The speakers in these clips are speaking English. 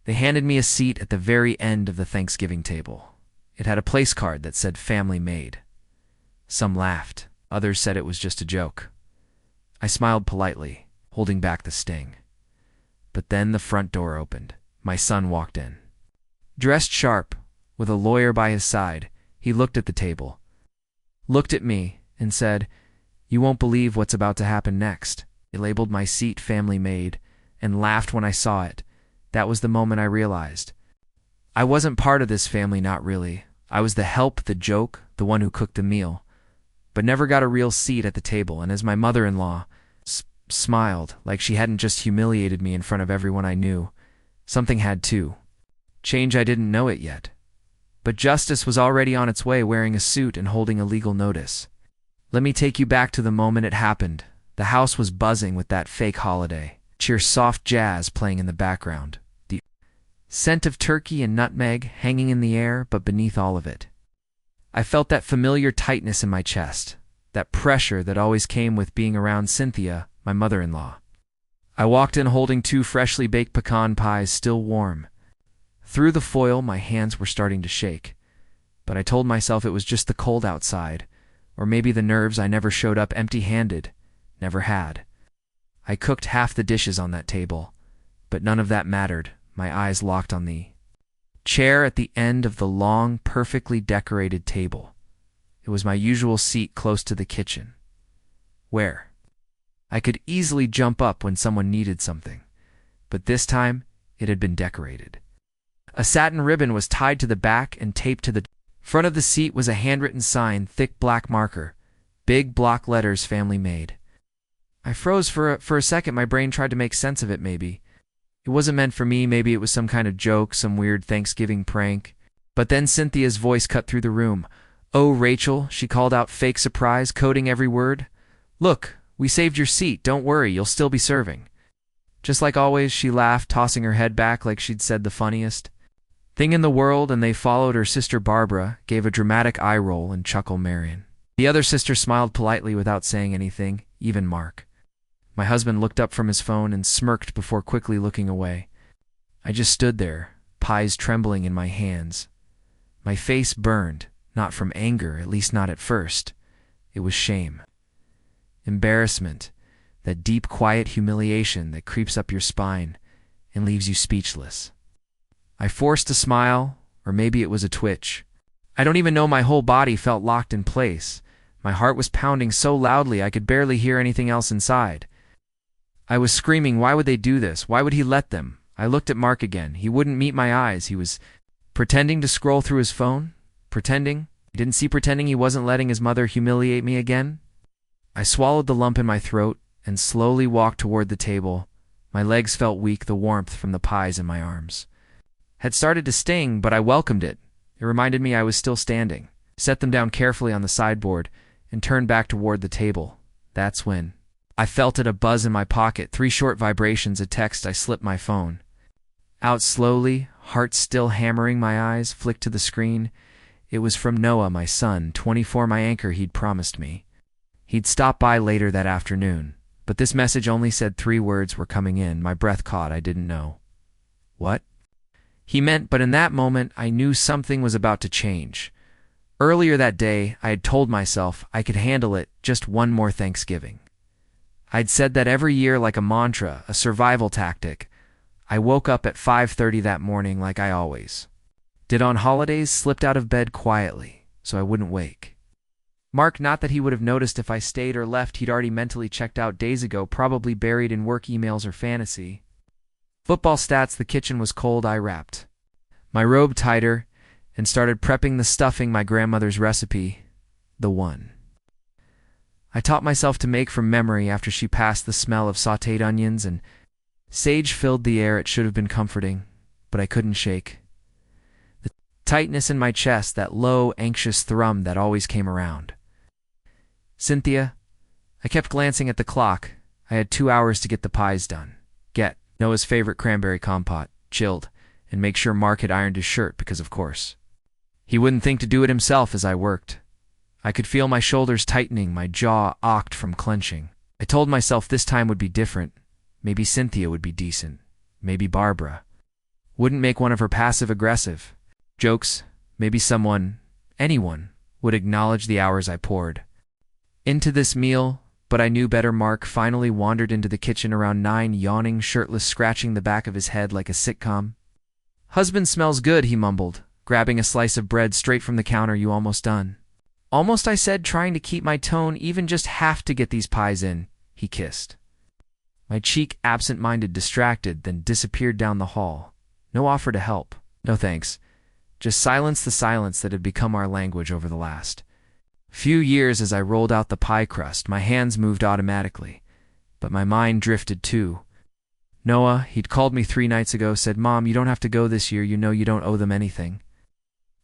They handed me a seat at the very end of the Thanksgiving table. It had a place card that said Family Maid. Some laughed. Others said it was just a joke. I smiled politely, holding back the sting. But then the front door opened. My son walked in. Dressed sharp, with a lawyer by his side, he looked at the table, looked at me, and said, "You won't believe what's about to happen next." He labeled my seat Family Maid and laughed when I saw it. That was the moment I realized. I wasn't part of this family, not really. I was the help, the joke, the one who cooked the meal, but never got a real seat at the table. And as my mother-in-law smiled, like she hadn't just humiliated me in front of everyone I knew, something had too. Change. I didn't know it yet. But justice was already on its way, wearing a suit and holding a legal notice. Let me take you back to the moment it happened. The house was buzzing with that fake holiday. Cheer soft jazz playing in the background. The scent of turkey and nutmeg hanging in the air, but beneath all of it, I felt that familiar tightness in my chest, that pressure that always came with being around Cynthia, my mother-in-law. I walked in holding 2 freshly baked pecan pies still warm. Through the foil, my hands were starting to shake, but I told myself it was just the cold outside, or maybe the nerves. I never showed up empty-handed, never had. I cooked half the dishes on that table, but none of that mattered. My eyes locked on the chair at the end of the long, perfectly decorated table. It was my usual seat close to the kitchen, where I could easily jump up when someone needed something, but this time it had been decorated. A satin ribbon was tied to the back and taped to the front of the seat was a handwritten sign, thick black marker, big block letters, Family Maid. I froze for a second. My brain tried to make sense of it. Maybe it wasn't meant for me. Maybe it was some kind of joke, some weird Thanksgiving prank. But then Cynthia's voice cut through the room. "Oh, Rachel," she called out, fake surprise, coding every word. "Look, we saved your seat. Don't worry, you'll still be serving." Just like always, she laughed, tossing her head back like she'd said the funniest thing in the world, and they followed. Her sister Barbara gave a dramatic eye roll and chuckle. Marion, the other sister, smiled politely without saying anything, even Mark. My husband looked up from his phone and smirked before quickly looking away. I just stood there, pies trembling in my hands. My face burned, not from anger, at least not at first. It was shame. Embarrassment, that deep, quiet humiliation that creeps up your spine and leaves you speechless. I forced a smile, or maybe it was a twitch. I don't even know. My whole body felt locked in place. My heart was pounding so loudly I could barely hear anything else inside. I was screaming, why would they do this? Why would he let them? I looked at Mark again. He wouldn't meet my eyes. He was pretending to scroll through his phone. Pretending. He didn't see pretending he wasn't letting his mother humiliate me again. I swallowed the lump in my throat and slowly walked toward the table. My legs felt weak. The warmth from the pies in my arms had started to sting, but I welcomed it. It reminded me I was still standing. Set them down carefully on the sideboard and turned back toward the table. That's when I felt it, a buzz in my pocket, 3 short vibrations, a text. I slipped my phone out slowly, heart still hammering. My eyes flicked to the screen. It was from Noah, my son, 24, my anchor. He'd promised me he'd stop by later that afternoon, but this message only said 3 words were coming in. My breath caught. I didn't know what he meant, but in that moment I knew something was about to change. Earlier that day, I had told myself I could handle it, just one more Thanksgiving. I'd said that every year like a mantra, a survival tactic. I woke up at 5:30 that morning like I always did on holidays, slipped out of bed quietly so I wouldn't wake Mark. Not that he would have noticed if I stayed or left. He'd already mentally checked out days ago, probably buried in work emails or fantasy football stats. The kitchen was cold. I wrapped my robe tighter and started prepping the stuffing, my grandmother's recipe, the one I taught myself to make from memory after she passed. The smell of sautéed onions and sage filled the air. It should have been comforting, but I couldn't shake the tightness in my chest, that low, anxious thrum that always came around. Cynthia, I kept glancing at the clock. I had 2 hours to get the pies done. Get Noah's favorite cranberry compote, chilled, and make sure Mark had ironed his shirt because, of course, he wouldn't think to do it himself. As I worked, I could feel my shoulders tightening, my jaw arched from clenching. I told myself this time would be different. Maybe Cynthia would be decent. Maybe Barbara Wouldn't make one of her passive-aggressive jokes. Maybe anyone, would acknowledge the hours I poured into this meal, but I knew better. Mark finally wandered into the kitchen around 9, yawning, shirtless, scratching the back of his head like a sitcom. "Husband smells good," he mumbled, grabbing a slice of bread straight from the counter. "You almost done?" "Almost," I said, trying to keep my tone even. "Just have to get these pies in." He kissed my cheek, absent-minded, distracted, then disappeared down the hall. No offer to help. No thanks. Just silence, the silence that had become our language over the last few years. As I rolled out the pie crust, my hands moved automatically, but my mind drifted too. Noah, he'd called me 3 nights ago, said, "Mom, you don't have to go this year. You know you don't owe them anything."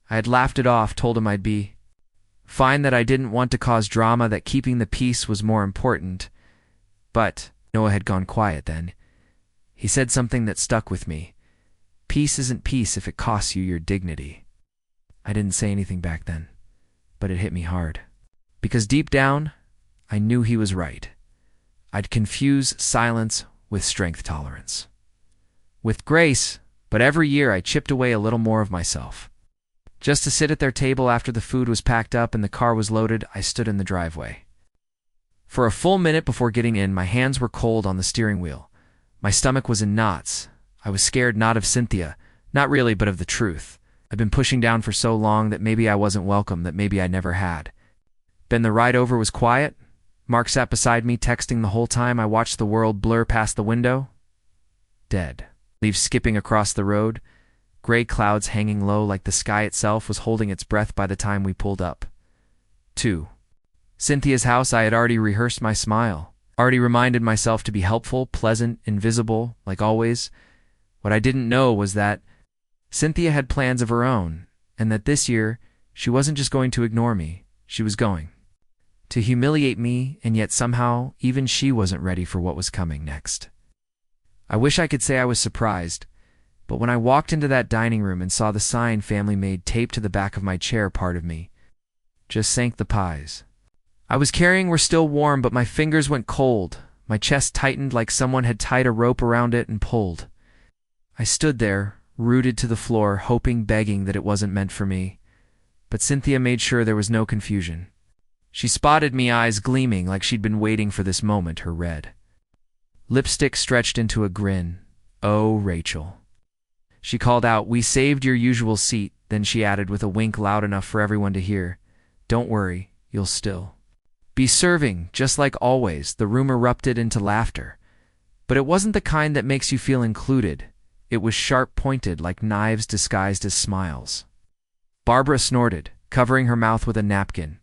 I had laughed it off, told him I'd be fine, that I didn't want to cause drama, that keeping the peace was more important. But Noah had gone quiet then. He said something that stuck with me. "Peace isn't peace if it costs you your dignity." I didn't say anything back then, but it hit me hard. Because deep down, I knew he was right. I'd confuse silence with strength tolerance, with grace, but every year I chipped away a little more of myself. Just to sit at their table after the food was packed up and the car was loaded, I stood in the driveway. For a full minute before getting in, my hands were cold on the steering wheel. My stomach was in knots. I was scared, not of Cynthia, not really, but of the truth. I'd been pushing down for so long that maybe I wasn't welcome, that maybe I never had. Then the ride over was quiet. Mark sat beside me, texting the whole time. I watched the world blur past the window. Dead. Leaves skipping across the road. Gray clouds hanging low, like the sky itself was holding its breath by the time we pulled up. 2. Cynthia's house. I had already rehearsed my smile. Already reminded myself to be helpful, pleasant, invisible, like always. What I didn't know was that Cynthia had plans of her own, and that this year she wasn't just going to ignore me. She was going to humiliate me, and yet somehow even she wasn't ready for what was coming next. I wish I could say I was surprised, but when I walked into that dining room and saw the sign "Family Maid" taped to the back of my chair, part of me just sank. The pies I was carrying were still warm, but my fingers went cold. My chest tightened like someone had tied a rope around it and pulled. I stood there, rooted to the floor, hoping, begging that it wasn't meant for me. But Cynthia made sure there was no confusion. She spotted me, eyes gleaming like she'd been waiting for this moment, her red lipstick stretched into a grin. "Oh, Rachel." She called out, "We saved your usual seat." Then she added with a wink loud enough for everyone to hear, "Don't worry, you'll still be serving, just like always." The room erupted into laughter. But it wasn't the kind that makes you feel included. It was sharp-pointed, like knives disguised as smiles. Barbara snorted, covering her mouth with a napkin.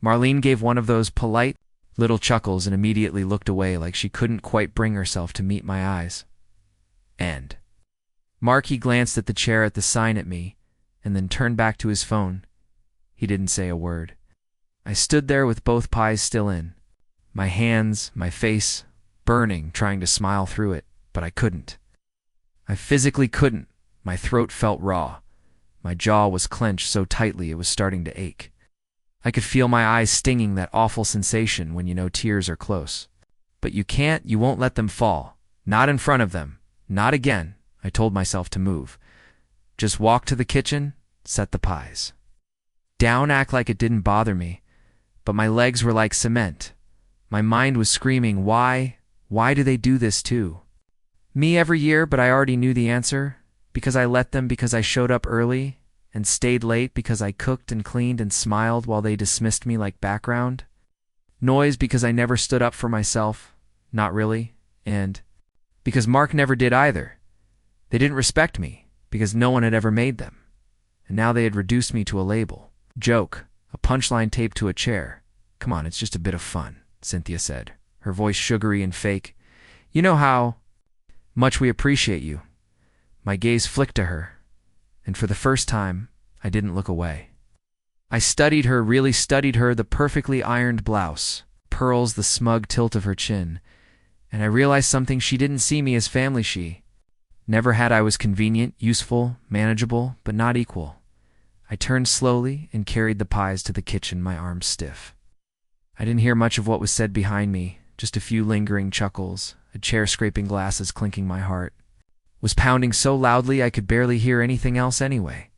Marlene gave one of those polite little chuckles and immediately looked away, like she couldn't quite bring herself to meet my eyes. And Marky glanced at the chair, at the sign, at me, and then turned back to his phone. He didn't say a word. I stood there with both pies still in, my hands, my face, burning, trying to smile through it, but I couldn't. I physically couldn't. My throat felt raw. My jaw was clenched so tightly it was starting to ache. I could feel my eyes stinging, that awful sensation when you know tears are close. But you won't let them fall. Not in front of them. Not again. I told myself to move. Just walk to the kitchen, set the pies down, act like it didn't bother me. But my legs were like cement. My mind was screaming, why? Why do they do this too? Me every year, but I already knew the answer. Because I let them, because I showed up early and stayed late, because I cooked and cleaned and smiled while they dismissed me like background noise, because I never stood up for myself, not really, and because Mark never did either. They didn't respect me, because no one had ever made them. And now they had reduced me to a label. Joke, a punchline taped to a chair. "Come on, it's just a bit of fun," Cynthia said, her voice sugary and fake. "You know how much we appreciate you." My gaze flicked to her, and for the first time, I didn't look away. I studied her, really studied her, the perfectly ironed blouse, pearls, the smug tilt of her chin, and I realized something. She didn't see me as family. She never had. I was convenient, useful, manageable, but not equal. I turned slowly and carried the pies to the kitchen, my arms stiff. I didn't hear much of what was said behind me, just a few lingering chuckles, a chair scraping glasses, clinking my heart. was pounding so loudly I could barely hear anything else anyway.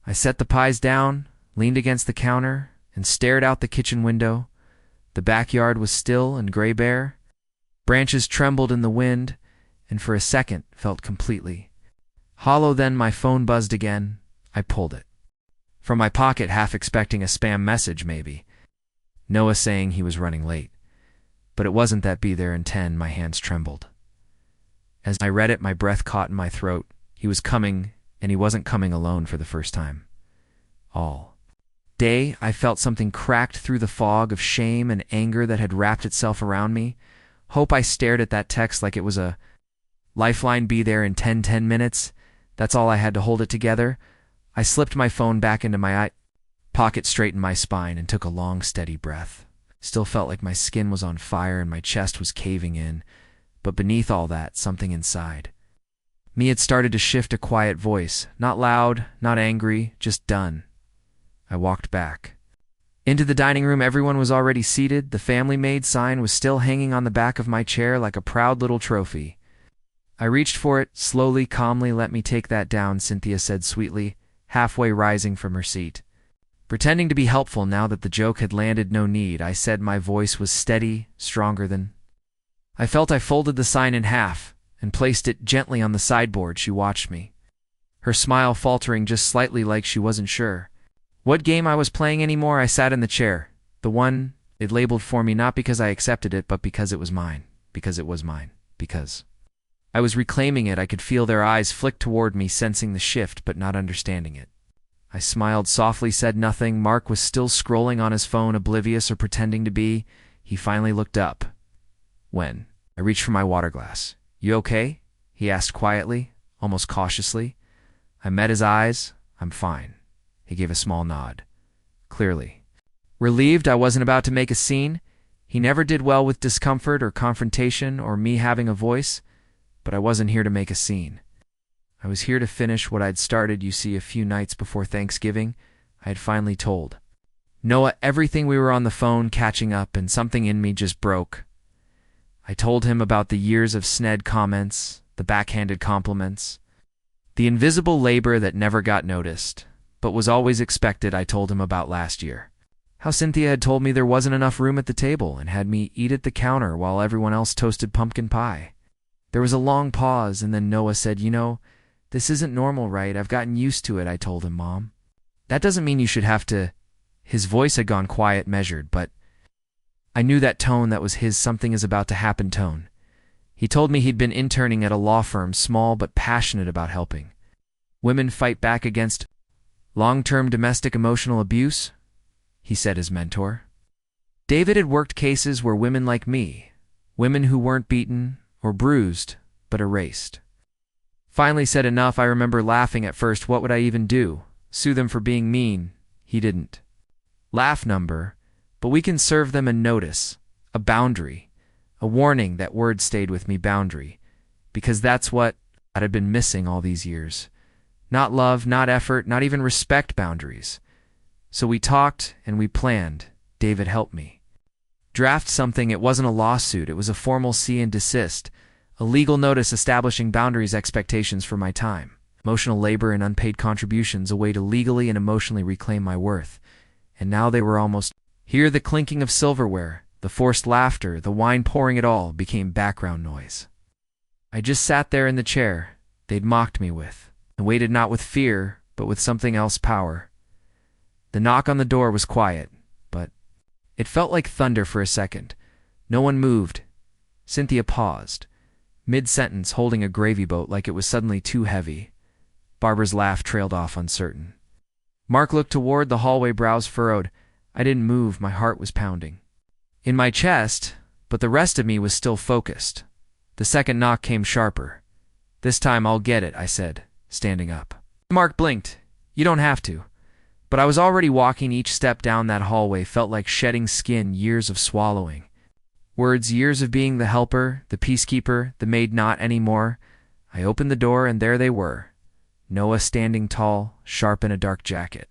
I set the pies down, leaned against the counter, and stared out the kitchen window. The backyard was still and gray bare. Branches trembled in the wind, and for a second felt completely hollow. Then my phone buzzed again. I pulled it from my pocket, half expecting a spam message maybe. Noah saying he was running late. But it wasn't that. Be there in 10. My hands trembled. As I read it, my breath caught in my throat. He was coming, and he wasn't coming alone for the first time. All day, I felt something cracked through the fog of shame and anger that had wrapped itself around me. Hope. I stared at that text like it was a lifeline. Be there in 10 minutes. That's all I had to hold it together. I slipped my phone back into my pocket, straightened my spine, and took a long, steady breath. Still felt like my skin was on fire and my chest was caving in. But beneath all that, something inside me had started to shift. A quiet voice, not loud, not angry, just done. I walked back into the dining room. Everyone was already seated. The family Maid sign was still hanging on the back of my chair like a proud little trophy. I reached for it, slowly, calmly. Let me take that down, Cynthia said sweetly, halfway rising from her seat. Pretending to be helpful now that the joke had landed. No need, I said. My voice was steady, stronger than I felt. I folded the sign in half and placed it gently on the sideboard. She watched me, her smile faltering just slightly, like she wasn't sure what game I was playing anymore. I sat in the chair, the one it labeled for me, not because I accepted it, but because it was mine. Because it was mine. Because I was reclaiming it. I could feel their eyes flick toward me, sensing the shift but not understanding it. I smiled softly, said nothing. Mark was still scrolling on his phone, oblivious or pretending to be. He finally looked up. When I reached for my water glass. You okay? He asked quietly, almost cautiously. I met his eyes. I'm fine. He gave a small nod. Clearly relieved I wasn't about to make a scene. He never did well with discomfort or confrontation or me having a voice, but I wasn't here to make a scene. I was here to finish what I'd started. You see, a few nights before Thanksgiving, I had finally told Noah everything. We were on the phone catching up, and something in me just broke. I told him about the years of snide comments, the backhanded compliments, the invisible labor that never got noticed, but was always expected. I told him about last year, how Cynthia had told me there wasn't enough room at the table and had me eat at the counter while everyone else toasted pumpkin pie. There was a long pause, and then Noah said, You know, this isn't normal, right? I've gotten used to it. I told him, Mom. That doesn't mean you should have to. His voice had gone quiet, measured, but I knew that tone. That was his something is about to happen tone. He told me he'd been interning at a law firm, small but passionate about helping women fight back against long-term domestic emotional abuse, he said, his mentor. David had worked cases where women like me, women who weren't beaten or bruised, but erased. Finally said enough. I remember laughing at first. What would I even do? Sue them for being mean? He didn't. Laugh number, but we can serve them a notice, a boundary, a warning. That word stayed with me, boundary, because that's what I had been missing all these years. Not love, not effort, not even respect. Boundaries. So we talked and we planned. David helped me draft something. It wasn't a lawsuit. It was a formal cease and desist, a legal notice establishing boundaries, expectations for my time, emotional labor and unpaid contributions, a way to legally and emotionally reclaim my worth. And now they were almost here. The clinking of silverware, the forced laughter, the wine pouring, it all became background noise. I just sat there in the chair they'd mocked me with, and waited, not with fear, but with something else, power. The knock on the door was quiet, but it felt like thunder for a second. No one moved. Cynthia paused, mid-sentence, holding a gravy boat like it was suddenly too heavy. Barbara's laugh trailed off, uncertain. Mark looked toward the hallway, brows furrowed. I didn't move. My heart was pounding in my chest, but the rest of me was still focused. The second knock came sharper. This time I'll get it, I said, standing up. Mark blinked. You don't have to. But I was already walking. Each step down that hallway felt like shedding skin, years of swallowing words, years of being the helper, the peacekeeper, the maid. Not anymore. I opened the door, and there they were. Noah standing tall, sharp in a dark jacket.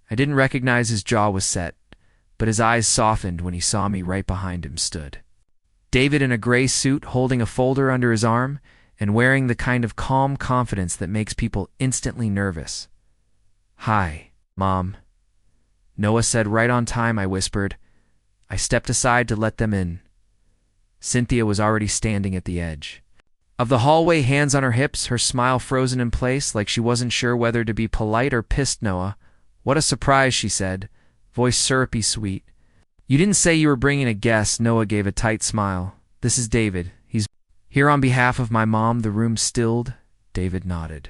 I didn't recognize his jaw was set, but his eyes softened when he saw me. Right behind him stood David in a gray suit, holding a folder under his arm, and wearing the kind of calm confidence that makes people instantly nervous. "Hi, Mom," Noah said right on time, I whispered. I stepped aside to let them in. Cynthia was already standing at the edge of the hallway, hands on her hips, her smile frozen in place like she wasn't sure whether to be polite or pissed. "Noah, what a surprise," she said, voice syrupy sweet. "You didn't say you were bringing a guest." Noah gave a tight smile. "This is David. He's here on behalf of my mom." The room stilled. David nodded.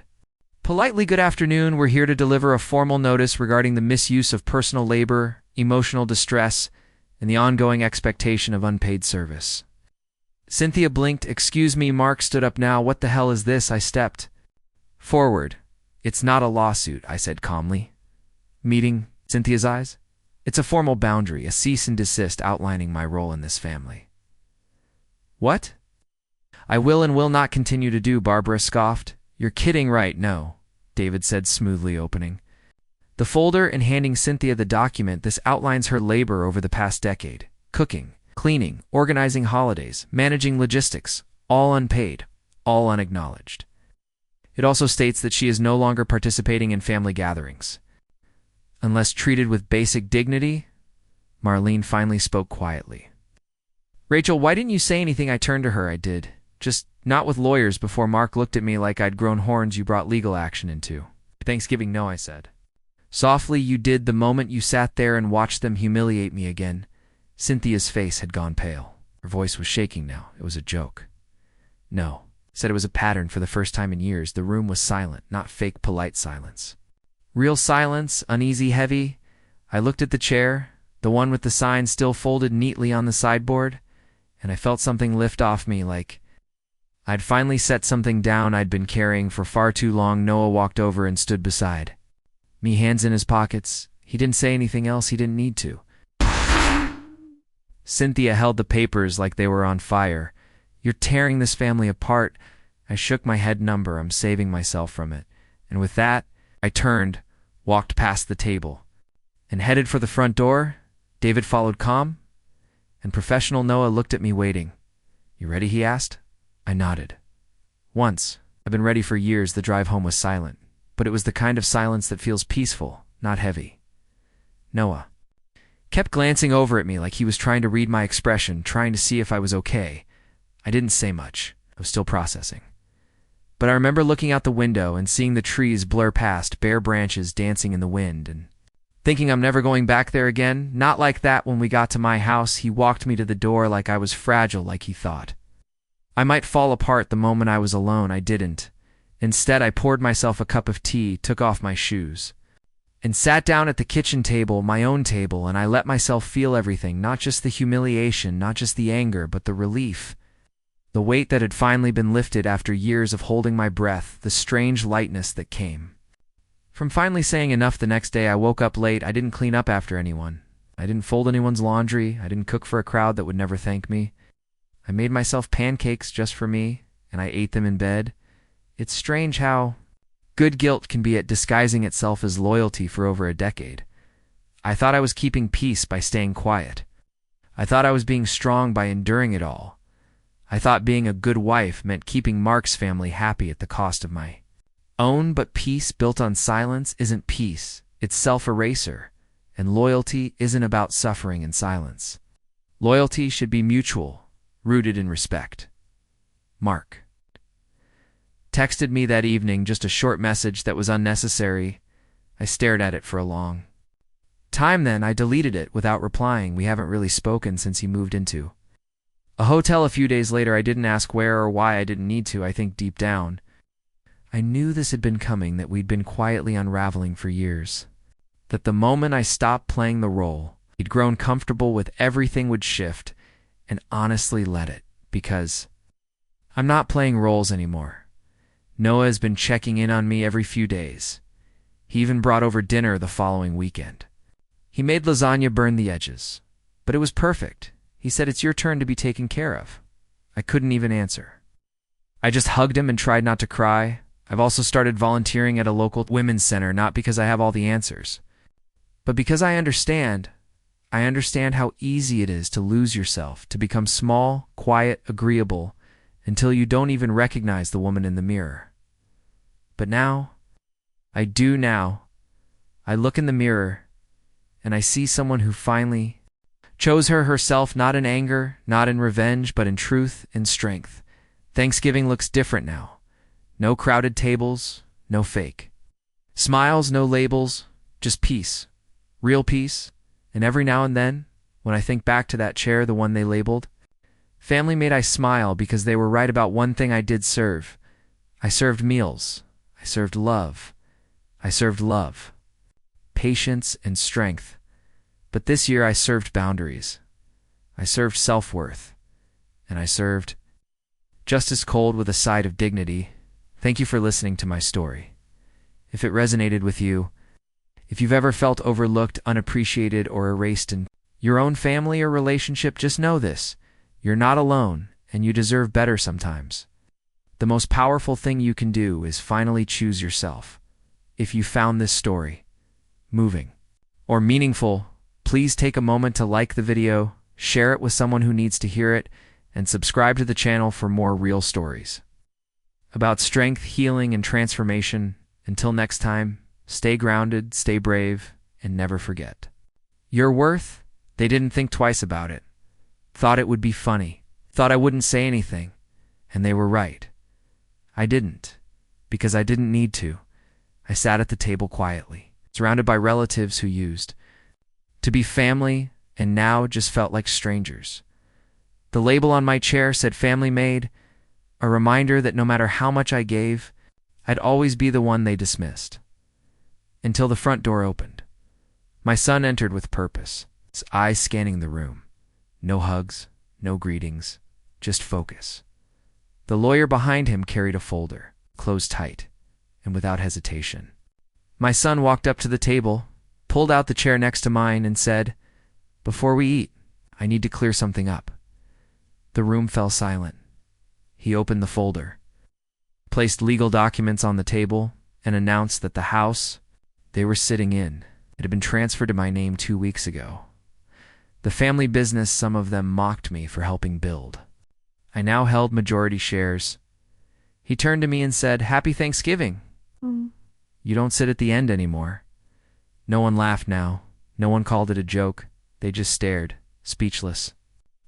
"Politely, good afternoon. We're here to deliver a formal notice regarding the misuse of personal labor, emotional distress, and the ongoing expectation of unpaid service." Cynthia blinked. "Excuse me." Mark stood up now. "What the hell is this?" I stepped forward. "It's not a lawsuit," I said calmly, meeting Cynthia's eyes. "It's a formal boundary, a cease and desist outlining my role in this family." "What?" "I will and will not continue to do," Barbara scoffed. "You're kidding, right?" "No," David said smoothly, opening the folder and handing Cynthia the document. "This outlines her labor over the past decade. Cooking, cleaning, organizing holidays, managing logistics, all unpaid, all unacknowledged. It also states that she is no longer participating in family gatherings unless treated with basic dignity." Marlene finally spoke quietly. "Rachel, why didn't you say anything?" I turned to her. "I did. Just not with lawyers before." Mark looked at me like I'd grown horns. "You brought legal action into Thanksgiving?" "No," I said softly. "You did the moment you sat there and watched them humiliate me again." Cynthia's face had gone pale. Her voice was shaking now. "It was a joke." "No," said. "It was a pattern for the first time in years." The room was silent, not fake polite silence. Real silence, uneasy, heavy. I looked at the chair, the one with the sign still folded neatly on the sideboard, and I felt something lift off me, like I'd finally set something down I'd been carrying for far too long. Noah walked over and stood beside me, hands in his pockets. He didn't say anything else. He didn't need to. Cynthia held the papers like they were on fire. "You're tearing this family apart." I shook my head. "Number, I'm saving myself from it." And with that, I turned, walked past the table, and headed for the front door. David followed, calm and professional. Noah looked at me, waiting. "You ready?" he asked. I nodded. "Once. I've been ready for years." The drive home was silent, but it was the kind of silence that feels peaceful, not heavy. Noah kept glancing over at me like he was trying to read my expression, trying to see if I was okay. I didn't say much. I was still processing. But I remember looking out the window and seeing the trees blur past, bare branches dancing in the wind, and thinking I'm never going back there again. Not like that. When we got to my house, he walked me to the door like I was fragile, like he thought I might fall apart the moment I was alone. I didn't. Instead, I poured myself a cup of tea, took off my shoes, and sat down at the kitchen table, my own table, and I let myself feel everything, not just the humiliation, not just the anger, but the relief. The weight that had finally been lifted after years of holding my breath, the strange lightness that came from finally saying enough. The next day I woke up late. I didn't clean up after anyone. I didn't fold anyone's laundry. I didn't cook for a crowd that would never thank me. I made myself pancakes just for me, and I ate them in bed. It's strange how good guilt can be at disguising itself as loyalty for over a decade. I thought I was keeping peace by staying quiet. I thought I was being strong by enduring it all. I thought being a good wife meant keeping Mark's family happy at the cost of my own. But peace built on silence isn't peace. It's self-eraser. And loyalty isn't about suffering in silence. Loyalty should be mutual, rooted in respect. Mark texted me that evening, just a short message that was unnecessary. I stared at it for a long time, then I deleted it without replying. We haven't really spoken since he moved into a hotel a few days later. I didn't ask where or why. I didn't need to. I think deep down I knew this had been coming, that we'd been quietly unraveling for years, that the moment I stopped playing the role, he'd grown comfortable with everything would shift, and honestly let it, because I'm not playing roles anymore. Noah has been checking in on me every few days. He even brought over dinner the following weekend. He made lasagna, burn the edges, but it was perfect. He said, "It's your turn to be taken care of." I couldn't even answer. I just hugged him and tried not to cry. I've also started volunteering at a local women's center, not because I have all the answers, but because I understand how easy it is to lose yourself, to become small, quiet, agreeable, until you don't even recognize the woman in the mirror. But now, I do now. I look in the mirror, and I see someone who finally chose her herself, not in anger, not in revenge, but in truth and strength. Thanksgiving looks different now. No crowded tables, no fake smiles, no labels, just peace. Real peace. And every now and then, when I think back to that chair, the one they labeled Family Maid, I smile because they were right about one thing I did serve. I served meals. I served love. I served love, patience, and strength. But this year I served boundaries. I served self-worth. And I served justice cold with a side of dignity. Thank you for listening to my story. If it resonated with you, if you've ever felt overlooked, unappreciated, or erased in your own family or relationship, just know this. You're not alone, and you deserve better sometimes. The most powerful thing you can do is finally choose yourself. If you found this story moving or meaningful, please take a moment to like the video, share it with someone who needs to hear it, and subscribe to the channel for more real stories about strength, healing, and transformation. Until next time, stay grounded, stay brave, and never forget your worth. They didn't think twice about it. Thought it would be funny. Thought I wouldn't say anything. And they were right. I didn't, because I didn't need to. I sat at the table quietly, surrounded by relatives who used to be family and now just felt like strangers. The label on my chair said Family Maid, a reminder that no matter how much I gave, I'd always be the one they dismissed. Until the front door opened. My son entered with purpose, his eyes scanning the room. No hugs, no greetings, just focus. The lawyer behind him carried a folder, closed tight, and without hesitation. My son walked up to the table, pulled out the chair next to mine, and said, "Before we eat, I need to clear something up." The room fell silent. He opened the folder, placed legal documents on the table, and announced that the house they were sitting in had been transferred to my name 2 weeks ago. The family business some of them mocked me for helping build. I now held majority shares. He turned to me and said, "Happy Thanksgiving. You don't sit at the end anymore." No one laughed now. No one called it a joke. They just stared, speechless,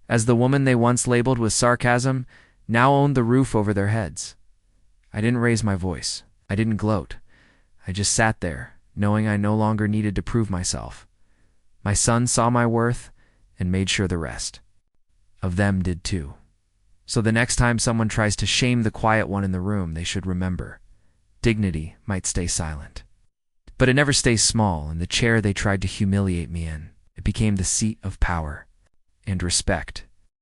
as the woman they once labeled with sarcasm now owned the roof over their heads. I didn't raise my voice. I didn't gloat. I just sat there, knowing I no longer needed to prove myself. My son saw my worth and made sure the rest of them did too. So the next time someone tries to shame the quiet one in the room, they should remember, dignity might stay silent, but it never stays small. And the chair they tried to humiliate me in, it became the seat of power and respect.